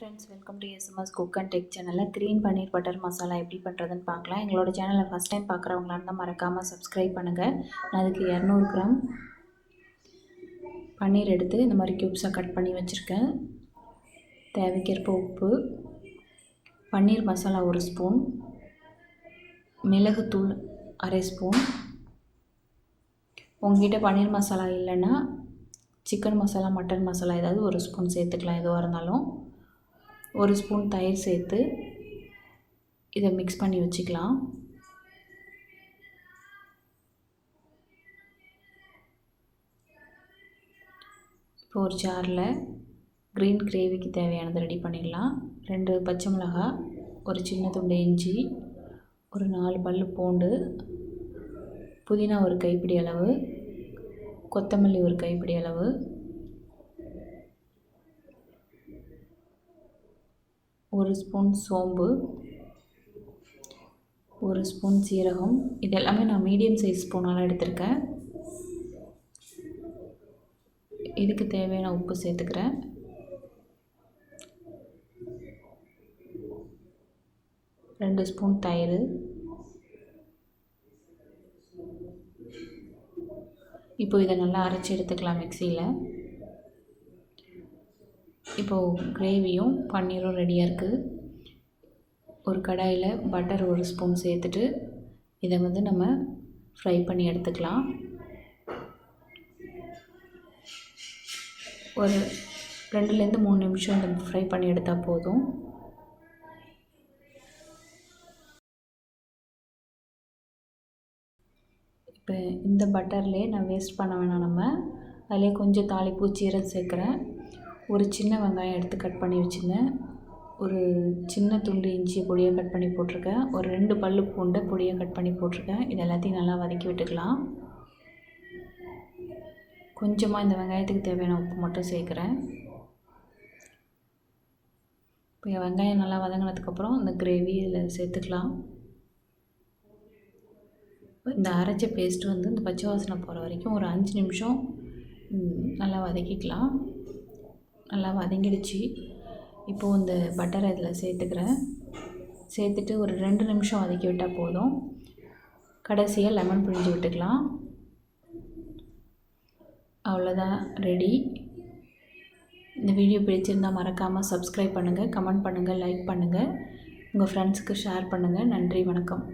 friends, welcome to SMS Cook and Tech channel. Green paneer butter masala எப்படி பண்றதுன்னு பார்க்கலாம். எங்களோட சேனலை ஃபர்ஸ்ட் டைம் பார்க்குறவங்களா இருந்தால் மறக்காம சப்ஸ்கிரைப் பண்ணுங்க. நான் அதுக்கு 200 கிராம் பன்னீர் எடுத்து இந்த மாதிரி கியூப்ஸாக கட் பண்ணி வச்சுருக்கேன். தேவைக்கேற்ப உப்பு, பன்னீர் மசாலா 1 ஸ்பூன், மிளகுத்தூள் அரை ஸ்பூன். உங்ககிட்ட பன்னீர் மசாலா இல்லைன்னா சிக்கன் மசாலா, மட்டன் மசாலா ஏதாவது 1 ஸ்பூன் சேர்த்துக்கலாம். எதுவாக இருந்தாலும் 1 ஸ்பூன் தயிர் சேர்த்து இதை மிக்ஸ் பண்ணி வச்சுக்கலாம். இப்போ ஒரு ஜாரில் க்ரீன் கிரேவிக்கு தேவையானதை ரெடி பண்ணிடலாம். 2 பச்சை மிளகாய், ஒரு சின்ன துண்டு இஞ்சி, ஒரு 4 பல் பூண்டு, புதினா ஒரு கைப்பிடி அளவு, கொத்தமல்லி ஒரு கைப்பிடி அளவு, ஒரு ஸ்பூன் சோம்பு, 1 ஸ்பூன் சீரகம். இது எல்லாமே நான் மீடியம் சைஸ் ஸ்பூனால் எடுத்திருக்கேன். இதுக்கு தேவையான உப்பு சேர்த்துக்கிறேன். ரெண்டு ஸ்பூன் தயிர். இப்போ இதை நல்லா அரைச்சி எடுத்துக்கலாம் மிக்சியில். இப்போது கிரேவியும் பன்னீரும் ரெடியாக இருக்குது. ஒரு கடாயில் பட்டர் 1 ஸ்பூன் சேர்த்துட்டு இதை நம்ம ஃப்ரை பண்ணி எடுத்துக்கலாம். ஒரு 2லேருந்து 3 நிமிஷம் இந்த ஃப்ரை பண்ணி எடுத்தால் போதும். இப்போ இந்த பட்டர்லேயே நான் வேஸ்ட் பண்ண வேணாம், அதிலே கொஞ்சம் தாளிப்பூ சீரகம் சேர்க்குறேன். ஒரு சின்ன வெங்காயம் எடுத்து கட் பண்ணி வச்சுருந்தேன். ஒரு சின்ன துண்டு இஞ்சி பொடியாக கட் பண்ணி போட்டிருக்கேன். ஒரு 2 பல் பூண்டை பொடியாக கட் பண்ணி போட்டிருக்கேன். இது எல்லாத்தையும் நல்லா வதக்கி விட்டுக்கலாம். கொஞ்சமாக இந்த வெங்காயத்துக்கு தேவையான உப்பு மட்டும் சேர்க்குறேன். இப்போ வெங்காயம் நல்லா வதங்கினதுக்கப்புறம் இந்த கிரேவி இதில் சேர்த்துக்கலாம். இந்த அரைச்ச பேஸ்ட்டு இந்த பச்சை வாசனை போகிற வரைக்கும் ஒரு 5 நிமிஷம் நல்லா வதக்கிக்கலாம். நல்லா வதங்கிடுச்சு. இப்போது இந்த பட்டரை இதில் சேர்த்துக்கிறேன். சேர்த்துட்டு ஒரு 2 நிமிஷம் வதக்கி விட்டால் போதும். கடைசியாக லெமன் பிழிஞ்சு விட்டுக்கலாம். அவ்வளோதான், ரெடி. இந்த வீடியோ பிடிச்சிருந்தால் மறக்காமல் சப்ஸ்கிரைப் பண்ணுங்கள், கமெண்ட் பண்ணுங்கள், லைக் பண்ணுங்கள், உங்கள் ஃப்ரெண்ட்ஸுக்கு ஷேர் பண்ணுங்கள். நன்றி, வணக்கம்.